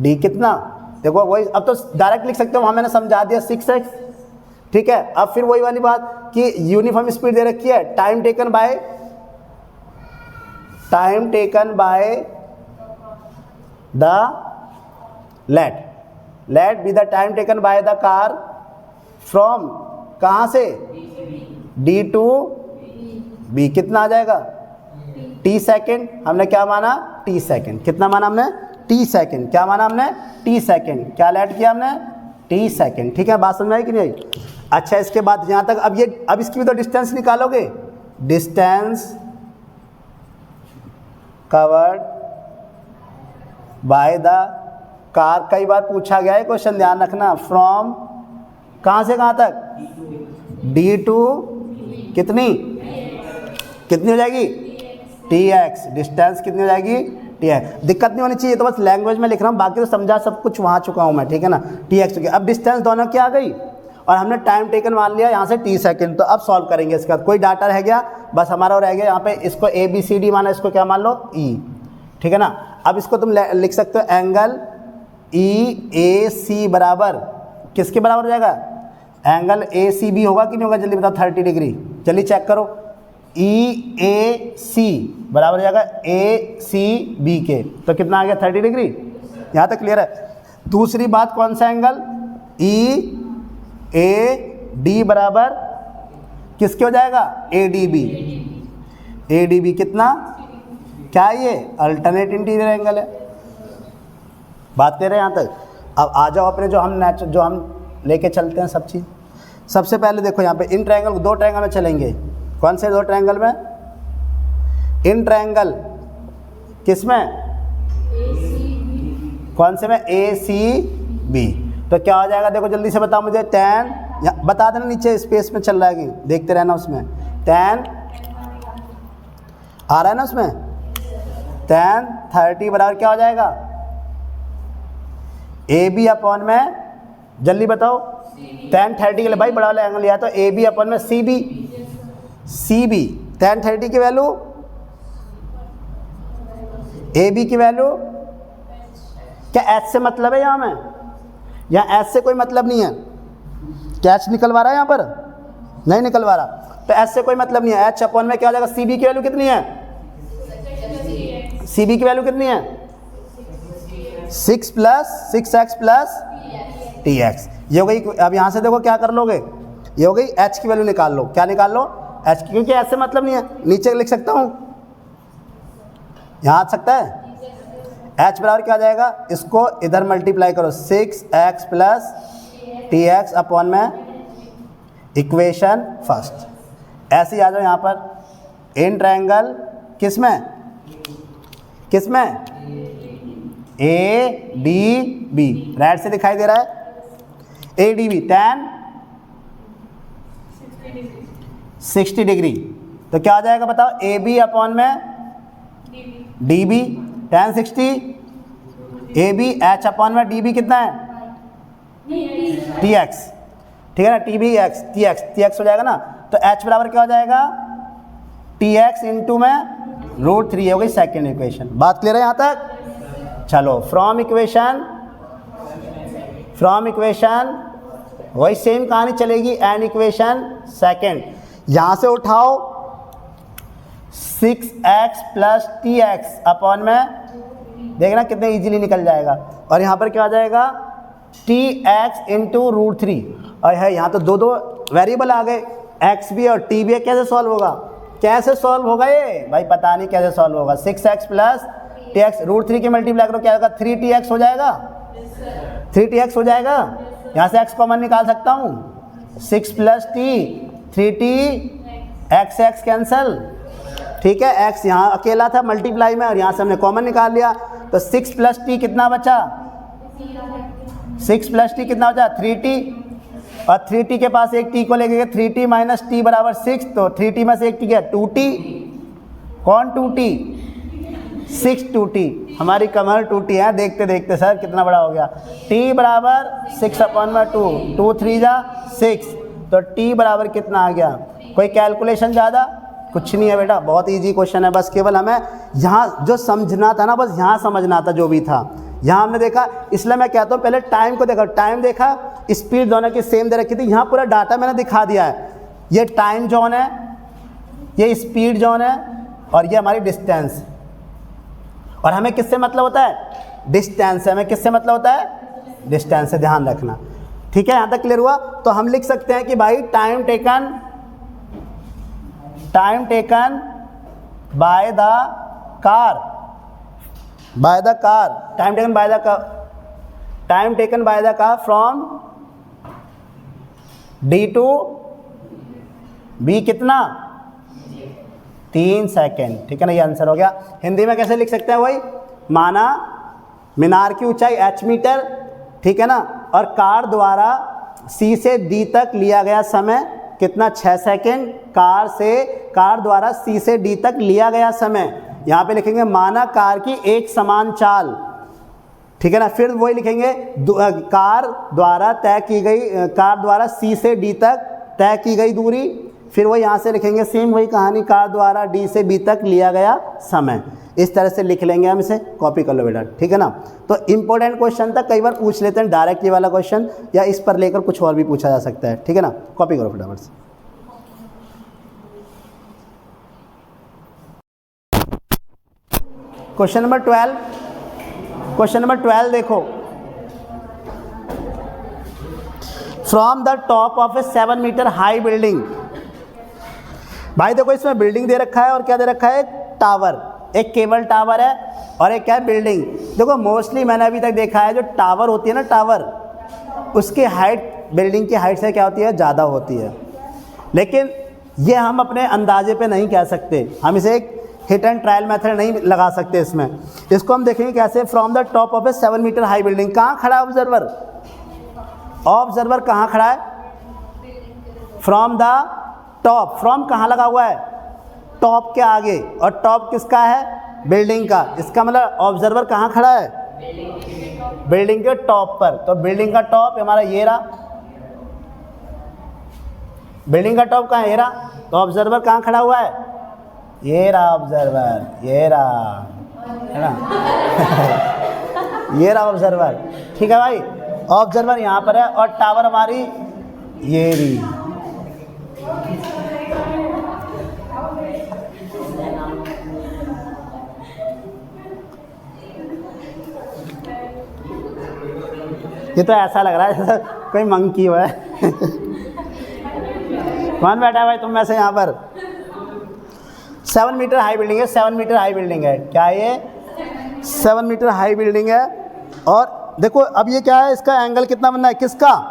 D कितना, देखो वही, अब तो डायरेक्ट लिख सकते हो, वहाँ मैंने समझा दिया 6x, ठीक है। अब फिर वही वाली बात कि यूनिफॉर्म स्पीड दे रखी है, time taken by the let be the time taken by the car from कहाँ से, D टू B कितना आ जाएगा, T सेकेंड। हमने क्या माना, T सेकेंड। कितना माना हमने, T सेकेंड। क्या माना हमने, T सेकेंड। क्या लेट किया हमने, T सेकेंड, ठीक है। बात समझ में आई कि नहीं आई। अच्छा, इसके बाद यहाँ तक अब इसकी भी तो डिस्टेंस निकालोगे, distance covered by the car. कई बार पूछा गया है क्वेश्चन, ध्यान रखना, फ्रॉम कहाँ से कहाँ तक, D टू कितनी हो जाएगी, TX। डिस्टेंस कितनी हो जाएगी, TX। दिक्कत नहीं होनी चाहिए, तो बस लैंग्वेज में लिख रहा हूँ, बाकी तो समझा सब कुछ वहाँ चुका हूँ मैं, ठीक है ना। TX हो गया। अब डिस्टेंस दोनों की आ गई और हमने टाइम टेकन मान लिया यहाँ से T सेकेंड। तो अब सॉल्व करेंगे इसका, कोई डाटा रह गया, बस हमारा रह गया यहाँ पे, इसको ABCD माना, इसको क्या मान लो, E, ठीक है ना। अब इसको तुम लिख सकते हो, एंगल EAC बराबर किसके बराबर हो जाएगा, एंगल ACB होगा कि नहीं होगा, जल्दी बताओ, 30 डिग्री। जल्दी चेक करो, EAC बराबर हो जाएगा ACB के, तो कितना आ गया, 30 डिग्री। यहाँ तक क्लियर है। दूसरी बात, कौन सा एंगल, EAD बराबर किसके हो जाएगा, ADB कितना, क्या ये अल्टरनेट इंटीरियर एंगल है। बात कर रहे हैं यहाँ तक। अब आ जाओ अपने जो हम लेके चलते हैं सब चीज़। सबसे पहले देखो यहाँ पे इन ट्रायंगल, दो ट्रायंगल में चलेंगे। कौन से दो ट्रायंगल में, इन ट्रायंगल किस में, कौन से में, ACB। तो क्या हो जाएगा, देखो जल्दी से बताओ मुझे, tan, बता देना नीचे स्पेस में चल रहा है कि देखते रहना, उसमें tan आ रहा है ना, उसमें tan 30 बराबर क्या हो जाएगा, AB अपॉन में, जल्दी बताओ, tan 30 के लिए भाई बड़ा वाला एंगल लिया तो AB अपॉन में CB। tan 30 की वैल्यू, AB की वैल्यू, क्या H से मतलब है यहाँ में, यहाँ H से कोई मतलब नहीं है, क्या H निकलवा रहा है यहाँ पर, नहीं निकलवा रहा, तो H से कोई मतलब नहीं है। H अपॉन में क्या हो जाएगा, CB की वैल्यू कितनी है, CB की वैल्यू कितनी है, 6x प्लस TX। ये हो गई। अब यहाँ से देखो क्या कर लोगे, ये हो गई, H की वैल्यू निकाल लो। क्या निकाल लो, H की, क्योंकि H से मतलब नहीं है, नीचे लिख सकता हूँ, यहाँ आ सकता है। H बराबर क्या आ जाएगा, इसको इधर मल्टीप्लाई करो, 6x प्लस TX अपॉन में इक्वेशन फर्स्ट। ऐसे ही आ जाओ यहाँ पर, इन ट्रायंगल किस में ADB, राइट से दिखाई दे रहा है, ADB tan 60 डिग्री। तो क्या आ जाएगा बताओ, AB अपॉन में DB, tan 60, AB, H upon में DB कितना है, TX। ठीक है ना, T B X T X हो जाएगा ना, तो एच बराबर क्या हो जाएगा, टी एक्स इंटू में रूट 3 हो गई सेकेंड इक्वेशन। बात क्लियर है यहाँ तक? चलो फ्रॉम इक्वेशन वही सेम कहानी चलेगी, एंड इक्वेशन सेकेंड, यहाँ से उठाओ 6x plus T x upon में, देखना कितने इजीली निकल जाएगा, और यहाँ पर क्या आ जाएगा टी एक्स इंटू रूट 3, और है यहाँ तो दो वेरिएबल आ गए, x भी और t भी है, कैसे सॉल्व होगा, कैसे सॉल्व होगा ये भाई, पता नहीं कैसे सॉल्व होगा। 6x plus T x root 3 के मल्टीप्लाई करो क्या होगा, 3tx हो जाएगा, 3tx हो जाएगा, यहाँ से x कॉमन निकाल सकता हूँ, 6 plus T 3t x cancel, ठीक है, x यहाँ अकेला था मल्टीप्लाई में और यहाँ से हमने कॉमन निकाल लिया, तो 6 प्लस टी कितना बचा, 6 प्लस टी कितना बचा 3t, और 3t के पास एक t को लेके गए, 3t माइनस टी बराबर 6, तो 3t में से एक t गया 2t, कौन 2t, 6 2t, हमारी कमर 2t है, देखते देखते सर कितना बड़ा हो गया, t बराबर 6 अपॉन में 2, 2 3 जा 6, तो t बराबर कितना आ गया, कोई कैलकुलेशन ज़्यादा कुछ नहीं है बेटा, बहुत इजी क्वेश्चन है, बस केवल हमें यहाँ जो समझना था ना, बस यहाँ समझना था जो भी था, यहाँ हमने देखा, इसलिए मैं कहता हूँ पहले टाइम को देखा, टाइम देखा, स्पीड दोनों की सेम दे रखी थी, यहाँ पूरा डाटा मैंने दिखा दिया है, ये टाइम जोन है, ये स्पीड जोन है, और ये हमारी डिस्टेंस, और हमें किससे मतलब होता है, डिस्टेंस से, हमें किससे मतलब होता है, डिस्टेंस से, ध्यान रखना, ठीक है, यहाँ तक क्लियर हुआ। तो हम लिख सकते हैं कि भाई time taken by the car, time taken by the car from D to B कितना, 3 सेकेंड, ठीक है ना, ये आंसर हो गया। हिंदी में कैसे लिख सकते हैं, वही माना मीनार की ऊंचाई h मीटर, ठीक है ना, और कार द्वारा C से D तक लिया गया समय कितना, 6 सेकेंड, कार द्वारा C से D तक लिया गया समय, यहाँ पे लिखेंगे माना कार की एक समान चाल, ठीक है ना, फिर वही लिखेंगे कार द्वारा C से D तक तय की गई दूरी, फिर वो यहाँ से लिखेंगे सेम वही कहानी, कार द्वारा D से B तक लिया गया समय, इस तरह से लिख लेंगे हम इसे, कॉपी कर लो बेटा, ठीक है ना। तो इंपॉर्टेंट क्वेश्चन था, कई बार पूछ लेते हैं डायरेक्ट ये वाला क्वेश्चन, या इस पर लेकर कुछ और भी पूछा जा सकता है, ठीक है ना, कॉपी करो फटाफट से। क्वेश्चन नंबर 12 देखो, from the top of a 7 metre high building, भाई देखो इसमें बिल्डिंग दे रखा है और क्या दे रखा है, टावर, एक केबल टावर है और एक क्या है बिल्डिंग। देखो मोस्टली मैंने अभी तक देखा है जो टावर होती है ना, टावर उसकी हाइट बिल्डिंग की हाइट से क्या होती है, ज़्यादा होती है, लेकिन ये हम अपने अंदाजे पे नहीं कह सकते, हम इसे एक हिट एंड ट्रायल मेथड नहीं लगा सकते इसमें। इसको हम देखेंगे कैसे, from the top of a 7 metre high building, कहाँ खड़ा है ऑब्जर्वर, ऑब्जर्वर कहाँ खड़ा है, फ्रॉम द टॉप, फ्रॉम कहाँ लगा हुआ है, टॉप के आगे, और टॉप किसका है, बिल्डिंग का, इसका मतलब ऑब्जर्वर कहाँ खड़ा है, बिल्डिंग के टॉप पर, तो बिल्डिंग का टॉप हमारा ये रहा, बिल्डिंग का टॉप कहाँ है, ये रहा, तो ऑब्जर्वर कहाँ खड़ा हुआ है, ये रहा ऑब्जर्वर, ये रहा, है ना ये रहा ऑब्जर्वर, ठीक है भाई, ऑब्जर्वर यहाँ पर है, और टावर हमारी ये रही, ये तो ऐसा लग रहा है जैसे कोई मंकी हुआ है कौन बैठा है भाई तुम में से यहाँ पर, 7 मीटर हाई बिल्डिंग है, 7 मीटर हाई बिल्डिंग है, क्या ये 7 मीटर हाई बिल्डिंग है, और देखो अब ये क्या है, इसका एंगल कितना बनना है, किसका,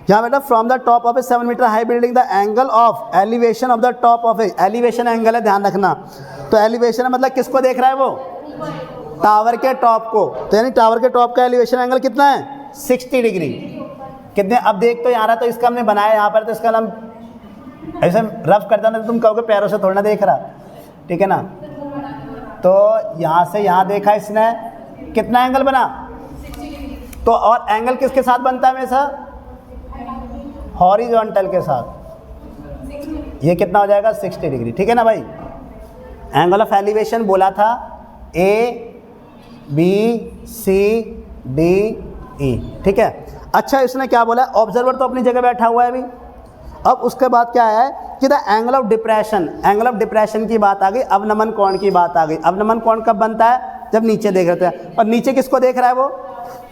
यहाँ बेटा from the top of a 7 metre high building the angle of elevation of the top of a, elevation angle है, ध्यान रखना, तो एलिवेशन मतलब किसको देख रहा है वो, टावर के टॉप को, तो यानी टावर के टॉप का एलिवेशन एंगल कितना है, 60 डिग्री, कितने, अब देख तो यहाँ रहा, तो इसका हमने बनाया यहाँ पर, तो इसका नाम ऐसे रफ करता ना, तो तुम कहोगे पैरों से थोड़ा ना देख रहा, ठीक है ना, तो यहाँ से यहाँ देखा इसने, कितना एंगल बना, तो और एंगल किसके साथ बनता है हमेशा, हॉरिजॉन्टल के साथ, ये कितना हो जाएगा 60 डिग्री, ठीक है ना भाई। एंगल ऑफ एलिवेशन बोला था ABCDE, ठीक है। अच्छा इसने क्या बोला, ऑब्जर्वर तो अपनी जगह बैठा हुआ है अभी। अब उसके बाद क्या है कि the angle of depression, angle of depression की बात आ गई, अवनमन कोण की बात आ गई। अवनमन कोण कब बनता है, जब नीचे देख रहे थे। और नीचे किसको देख रहा है वो,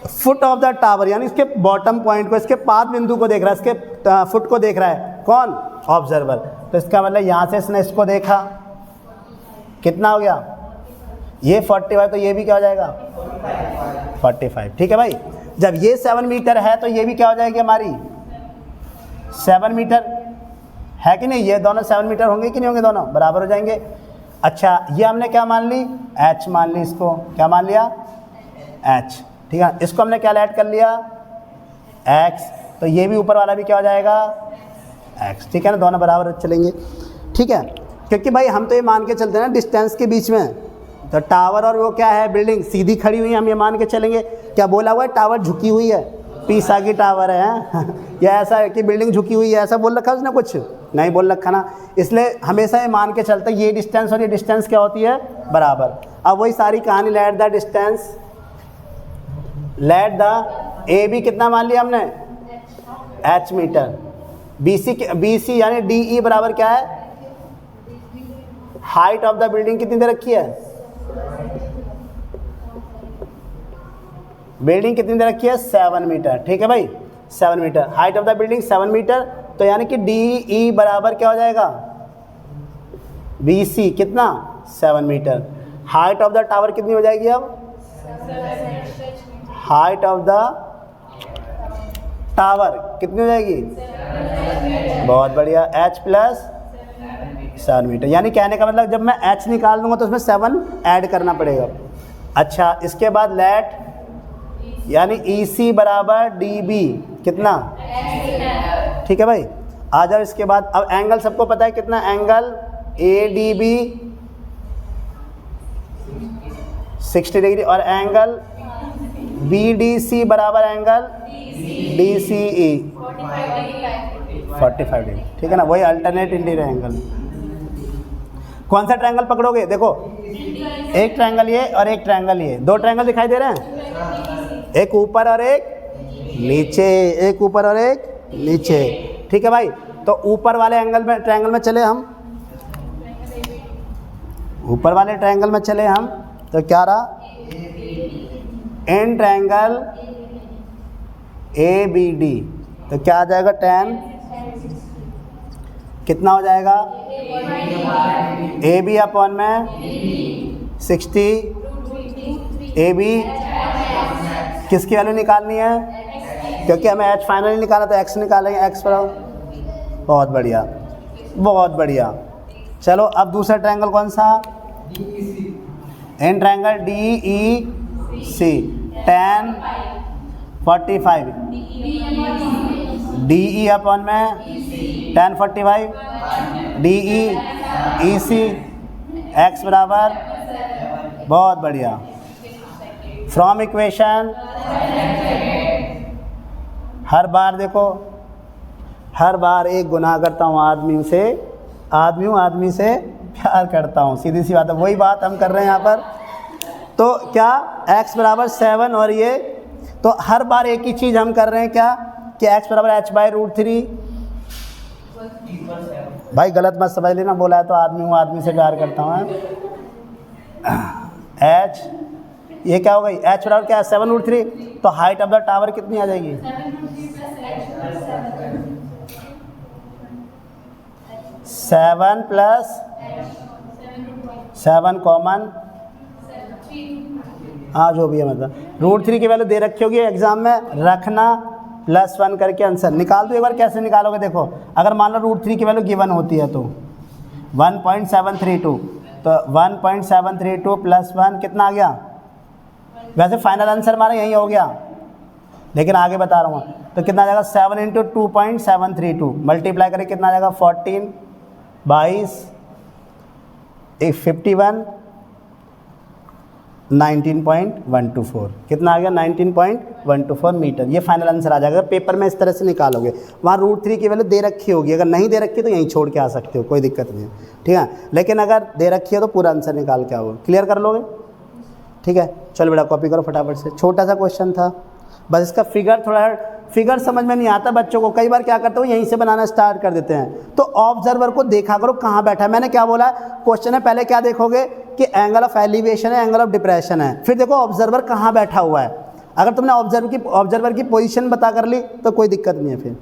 फुट ऑफ द टावर, यानी इसके बॉटम पॉइंट को, इसके पाद बिंदु को देख रहा है, इसके फुट को देख रहा है कौन, ऑब्जर्वर। तो इसका मतलब यहाँ से इसने इसको देखा, कितना हो गया ये 45, तो ये भी क्या हो जाएगा 45, ठीक है भाई। जब ये 7 मीटर है तो ये भी क्या हो जाएगी हमारी 7 मीटर, है कि नहीं। ये दोनों 7 मीटर होंगे कि नहीं होंगे, दोनों बराबर हो जाएंगे। अच्छा ये हमने क्या मान ली, H मान ली, इसको क्या मान लिया H, ठीक है। इसको हमने क्या ऐड कर लिया X, तो ये भी ऊपर वाला भी क्या हो जाएगा X, ठीक है ना, दोनों बराबर चलेंगे, ठीक है। क्योंकि भाई हम तो ये मान के चलते हैं ना डिस्टेंस के बीच में, तो टावर और वो क्या है, बिल्डिंग सीधी खड़ी हुई है, हम ये मान के चलेंगे। क्या बोला हुआ है, टावर झुकी हुई है, पीसा की टावर है या ऐसा है कि बिल्डिंग झुकी हुई है, ऐसा बोल रखा है उसने, कुछ नहीं बोल रखा ना। इसलिए हमेशा ये मान के चलते ये डिस्टेंस और ये डिस्टेंस क्या होती है बराबर। अब वही सारी कहानी, late the distance, let the AB कितना मान लिया हमने H मीटर, BC यानी DE बराबर क्या है, हाइट ऑफ द बिल्डिंग कितनी दे रखी है, बिल्डिंग कितनी दे रखी है 7 मीटर, ठीक है भाई 7 metre, height of the building 7 metre, तो यानी कि DE बराबर क्या हो जाएगा BC कितना 7 metre. Height of the tower कितनी हो जाएगी, अब हाइट ऑफ द टावर कितनी हो जाएगी, बहुत बढ़िया, H प्लस 7 मीटर। यानी कहने का मतलब जब मैं H निकाल दूंगा तो उसमें 7 ऐड करना पड़ेगा। अच्छा इसके बाद लेट यानी EC बराबर DB कितना, ठीक है भाई। आ जाओ इसके बाद, अब एंगल सबको पता है कितना, एंगल ADB 60 डिग्री और एंगल BDC बराबर एंगल DCE 45 डिग्री, ठीक है ना, वही अल्टरनेट इंटीरियर एंगल। कौन सा ट्रायंगल पकड़ोगे, देखो एक ट्रायंगल ये और एक ट्रायंगल ये, दो ट्रायंगल दिखाई दे रहे हैं, एक ऊपर और एक नीचे, एक ऊपर और एक नीचे, ठीक है भाई। तो ऊपर वाले एंगल में ट्रायंगल में चले हम, ऊपर वाले ट्रायंगल में चले हम, तो क्या रहा, इन ट्रायंगल ABD, तो क्या आ जाएगा tan, कितना हो जाएगा AB अपॉन में 60, AB किसकी वैल्यू निकालनी है, क्योंकि हमें H फाइनली निकाला तो X निकालेंगे, X पर। बहुत बढ़िया बहुत बढ़िया। चलो अब दूसरा ट्रायंगल कौन सा, in triangle DEC tan 45, DE upon में tan 45, DE EC X बराबर, बहुत बढ़िया। फ्रॉम इक्वेशन, हर बार देखो, हर बार एक गुनाह करता हूँ आदमी से, आदमी से प्यार करता हूँ, सीधी सी बात है, वही बात हम कर रहे हैं यहाँ पर। तो क्या x बराबर 7 और ये, तो हर बार एक ही चीज़ हम कर रहे हैं क्या कि x बराबर h/√3। भाई गलत मत समझ लेना, बोला है तो आदमी से प्यार करता हूँ। h ये क्या हो गई, h बराबर क्या है 7√3, तो हाइट ऑफ द टावर कितनी आ जाएगी 7 प्लस 7 कॉमन, हाँ जो भी है, मतलब √3 की वैल्यू दे रखी होगी एग्जाम में, रखना +1 करके आंसर निकाल दो। एक बार कैसे निकालोगे, देखो अगर मान लो √3 की वैल्यू गिवन होती है तो 1.732, तो 1.732 + 1 कितना आ गया, वैसे फाइनल आंसर हमारा यही हो गया, लेकिन आगे बता रहा हूँ, तो कितना आ जाएगा 7 × 2.732 मल्टीप्लाई करें कितना आ जाएगा 14, 22, 51, 19.124, कितना आ गया 19.124 मीटर। ये फाइनल आंसर आ जाएगा। अगर पेपर में इस तरह से निकालोगे, वहाँ √3 की वैल्यू दे रखी होगी, अगर नहीं दे रखी तो यहीं छोड़ के आ सकते हो, कोई दिक्कत नहीं है, ठीक है। लेकिन अगर दे रखी है तो पूरा आंसर निकाल के आओगे। क्लियर कर लोगे, ठीक है। चलो बेटा कॉपी करो फटाफट से, छोटा सा क्वेश्चन था बस। इसका फिगर समझ में नहीं आता बच्चों को, कई बार क्या करते हो यहीं से बनाना स्टार्ट कर देते हैं। तो ऑब्जर्वर को देखा करो कहाँ बैठा है। मैंने क्या बोला, क्वेश्चन है पहले क्या देखोगे कि एंगल ऑफ एलिवेशन है, एंगल ऑफ डिप्रेशन है, फिर देखो ऑब्जर्वर कहाँ बैठा हुआ है। अगर तुमने ऑब्जर्वर की पोजीशन बता कर ली तो कोई दिक्कत नहीं है फिर।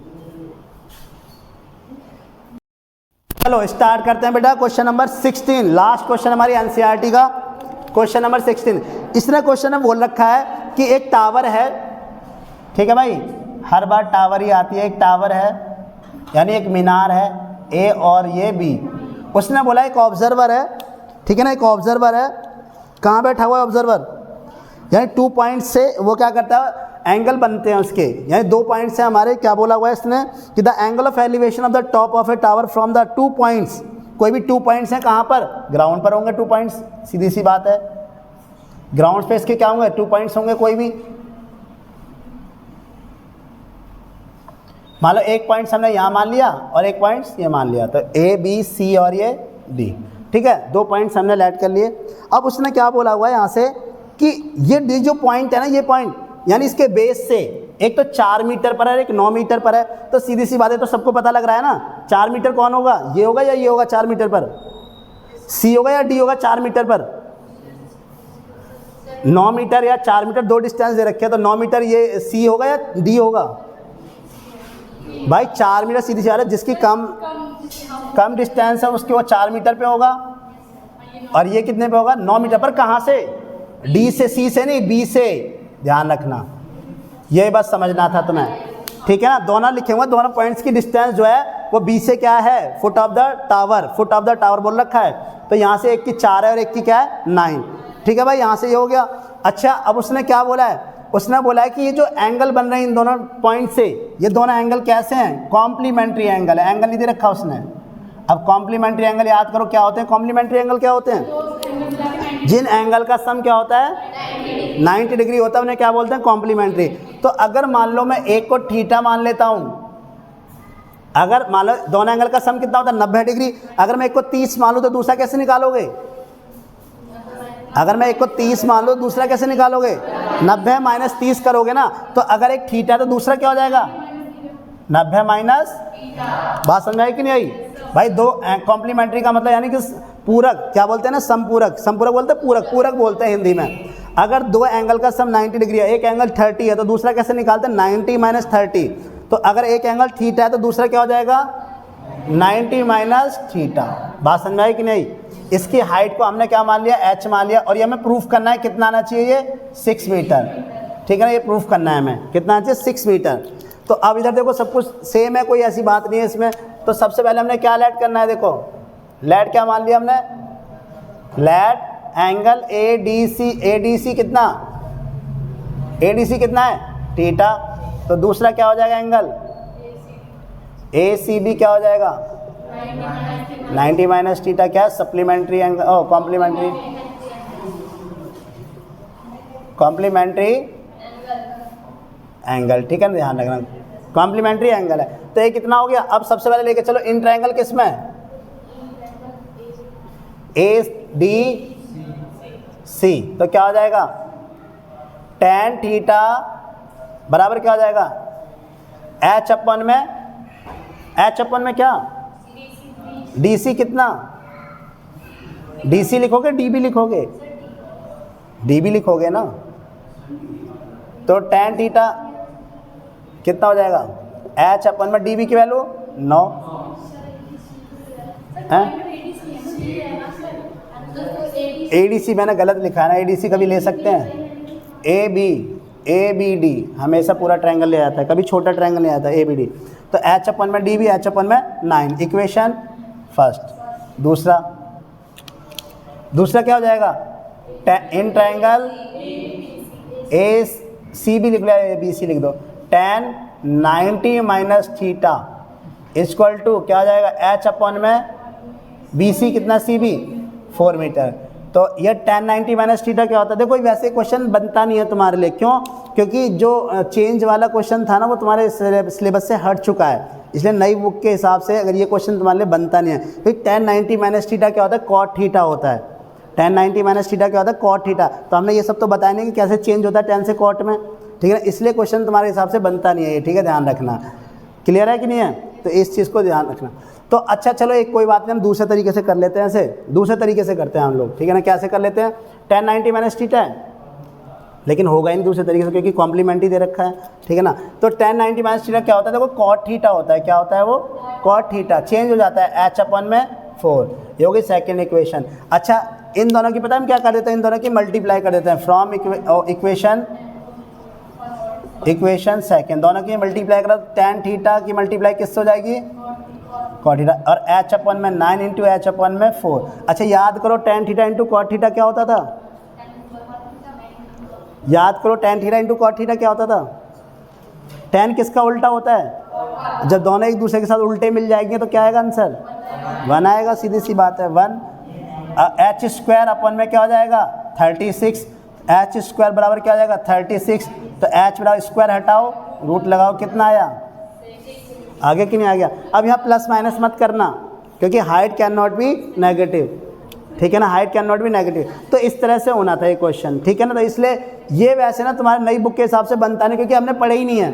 चलो स्टार्ट करते हैं बेटा। क्वेश्चन नंबर 16, लास्ट क्वेश्चन हमारी एनसीईआरटी का, क्वेश्चन नंबर 16। इसने क्वेश्चन में बोल रखा है कि एक टावर है, ठीक है भाई, हर बार टावर ही आती है, एक टावर है यानी एक मीनार है ए और ये बी। उसने बोला एक ऑब्जर्वर है, ठीक है ना, एक ऑब्जर्वर है, कहाँ बैठा हुआ है ऑब्जर्वर, यानी 2 पॉइंट से वो क्या करता है, एंगल बनते हैं उसके, यानी 2 पॉइंट से हमारे क्या बोला हुआ है इसने कि the angle of elevation of the top of a tower from the 2 points. कोई भी 2 पॉइंट्स हैं कहाँ पर, ग्राउंड पर होंगे 2 पॉइंट्स, सीधी सी बात है। ग्राउंड पे इसके क्या होंगे, 2 पॉइंट्स होंगे कोई भी। मान लो एक पॉइंट हमने यहाँ मान लिया और एक पॉइंट ये मान लिया, तो ए बी सी और ये डी, ठीक है, 2 पॉइंट्स हमने ऐड कर लिए। अब उसने क्या बोला हुआ है यहाँ से कि ये डी जो पॉइंट है ना, ये पॉइंट यानी इसके बेस से एक तो 4 मीटर पर है, एक 9 मीटर पर है। तो सीधी सी बात है, तो सबको पता लग रहा है ना 4 मीटर कौन होगा, ये होगा या ये होगा 4 मीटर पर, सी होगा या डी होगा 4 मीटर पर। 9 मीटर या 4 मीटर 2 डिस्टेंस दे रखे हैं, तो 9 मीटर ये सी होगा या डी होगा भाई। 4 मीटर सीधी सी बात है, जिसकी कम डिस्टेंस है उसके वो 4 मीटर पे होगा, और ये कितने पे होगा, 9 मीटर पर। कहाँ से, डी से, सी से नहीं, बी से, ध्यान रखना, ये बस समझना था तुम्हें, ठीक है ना। दोनों लिखे हुए, दोनों पॉइंट्स की डिस्टेंस जो है वो बी से क्या है, foot of the tower, foot of the tower बोल रखा है। तो यहाँ से एक की 4 है और एक की क्या है 9, ठीक है भाई, यहाँ से ये हो गया। अच्छा अब उसने क्या बोला है, उसने बोला है कि ये जो एंगल बन रहे हैं इन दोनों पॉइंट से, ये दोनों एंगल कैसे हैं, कॉम्प्लीमेंट्री एंगल है। एंगल नहीं दे रखा उसने। अब कॉम्प्लीमेंट्री एंगल याद करो क्या होते हैं, कॉम्प्लीमेंट्री एंगल क्या होते हैं, जिन एंगल का सम क्या होता है 90 डिग्री होता है, उन्हें क्या बोलते हैं, कॉम्प्लीमेंट्री। तो अगर मान लो मैं एक को थीटा मान लेता हूँ, अगर मान लो दोनों एंगल का सम कितना होता है 90 डिग्री, अगर मैं एक को 30 मान लूँ तो दूसरा कैसे निकालोगे, अगर मैं एक को 30 मान लो दूसरा कैसे निकालोगे, 90 माइनस 30 करोगे ना। तो अगर एक थीटा तो दूसरा क्या हो जाएगा 90 माइनस, बात समझ आई कि नहीं आई भाई। 2 कॉम्प्लीमेंट्री का मतलब यानी कि पूरक, क्या बोलते हैं ना, समपूरक, समपूरक बोलते हैं, पूरक, पूरक बोलते हैं हिंदी में। अगर 2 एंगल का सम 90 डिग्री है, एक एंगल 30 है, तो दूसरा कैसे निकालते हैं 90 माइनस 30। तो अगर एक एंगल थीटा है तो दूसरा क्या हो जाएगा 90 माइनस थीटा। बात समझ आई कि नहीं। इसकी हाइट को हमने क्या मान लिया, h मान लिया, और ये हमें प्रूफ करना है कितना आना चाहिए, ये 6 मीटर, ठीक है ना, ये प्रूफ करना है हमें कितना आना चाहिए 6 मीटर। तो अब इधर देखो सब कुछ सेम है, कोई ऐसी बात नहीं है इसमें। तो सबसे पहले हमने क्या लेट करना है, देखो लेट क्या मान लिया हमने, लेट एंगल ADC कितना, ADC कितना है थीटा। तो दूसरा क्या हो जाएगा एंगल ACB क्या हो जाएगा 90 माइनस थीटा, क्या सप्लीमेंट्री एंगल, कॉम्प्लीमेंट्री एंगल, ठीक है ना, ध्यान रखना कॉम्प्लीमेंट्री एंगल है। तो ये कितना हो गया। अब सबसे पहले लेके चलो इन ट्रायंगल किस में, ADC, तो क्या हो जाएगा tan थीटा बराबर क्या हो जाएगा H अपन में क्या DC कितना, DC लिखोगे DB लिखोगे, DB लिखोगे ना। तो tan थीटा कितना हो जाएगा H अपन में DB की वैल्यू 9 है। ADC मैंने गलत लिखा है ना, ADC कभी ले सकते हैं ABD हमेशा पूरा ट्रायंगल ले आता है, कभी छोटा ट्रायंगल ले आता है ABD। तो H अपन में DB, H अपन में 9, इक्वेशन फर्स्ट। दूसरा क्या हो जाएगा इन ट्रायंगल ACB लिख लो, ABC लिख दो, tan 90 minus theta equal to क्या हो जाएगा H अपन में BC कितना CB 4 मीटर। तो ये tan 90 माइनस थीटा क्या होता है? देखो वैसे क्वेश्चन बनता नहीं है तुम्हारे लिए, क्यों? क्योंकि जो चेंज वाला क्वेश्चन था ना वो तुम्हारे सिलेबस से हट चुका है, इसलिए नई बुक के हिसाब से अगर ये क्वेश्चन तुम्हारे लिए बनता नहीं है। क्योंकि tan 90 माइनस थीटा क्या होता है? कॉट थीटा होता है। tan 90 माइनस थीटा क्या होता है? Cot theta. तो हमने ये सब तो बताया नहीं कि कैसे चेंज होता है tan से कॉट में, ठीक है ना, इसलिए क्वेश्चन तुम्हारे हिसाब से बनता नहीं है ये, ठीक है, ध्यान रखना। क्लियर है कि नहीं है? तो इस चीज़ को ध्यान रखना। तो अच्छा चलो एक कोई बात नहीं, हम दूसरे तरीके से कर लेते हैं, ऐसे दूसरे तरीके से करते हैं हम लोग, ठीक है ना। कैसे कर लेते हैं? tan 90 माइनस थीटा है, लेकिन होगा ही नहीं दूसरे तरीके से क्योंकि कॉम्प्लीमेंट ही दे रखा है, ठीक है ना। तो tan 90 माइनस थीटा क्या होता है? देखो कॉट थीटा होता है। क्या होता है वो? Cot theta. चेंज हो जाता है h अपन में 4, ये हो गई सेकेंड इक्वेशन। अच्छा इन दोनों की पता है हम क्या कर देते हैं? इन दोनों की मल्टीप्लाई कर देते हैं। फ्रॉम इक्वेशन सेकेंड, दोनों की मल्टीप्लाई करो, tan थीटा की मल्टीप्लाई किससे हो जाएगी? Cot theta. और h अपन में 9 इंटू h अपन में 4। अच्छा याद करो tan theta into cot theta क्या होता था? याद करो tan theta into cot theta क्या होता था? tan किसका उल्टा होता है? जब दोनों एक दूसरे के साथ उल्टे मिल जाएंगे तो क्या आएगा आंसर? 1 आएगा, सीधी सी बात है 1। h स्क्वायर अपन में क्या हो जाएगा? 36। h स्क्वायर बराबर क्या हो जाएगा? 36। तो h बराबर स्क्वायर हटाओ, रूट लगाओ, कितना आया? आगे कि नहीं आ गया? अब यहाँ प्लस माइनस मत करना क्योंकि height can not be negative, ठीक है ना, height can not be negative. तो इस तरह से होना था ये क्वेश्चन, ठीक है ना। तो इसलिए ये वैसे ना तुम्हारे नई बुक के हिसाब से बनता नहीं क्योंकि हमने पढ़ा ही नहीं है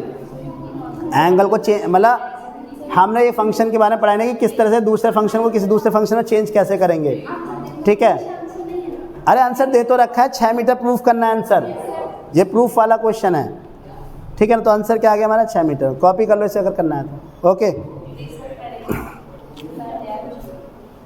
एंगल को चेंज, मतलब हमने ये फंक्शन के बारे में पढ़ा नहीं कि किस तरह से दूसरे फंक्शन को किसी दूसरे फंक्शन में चेंज कैसे करेंगे, ठीक है। अरे आंसर दे तो रखा है, 6 मीटर प्रूफ करना है आंसर, ये प्रूफ वाला क्वेश्चन है, ठीक है ना। तो आंसर क्या आ गया हमारा? 6 मीटर। कॉपी कर लो इसे अगर करना है तो, ओके।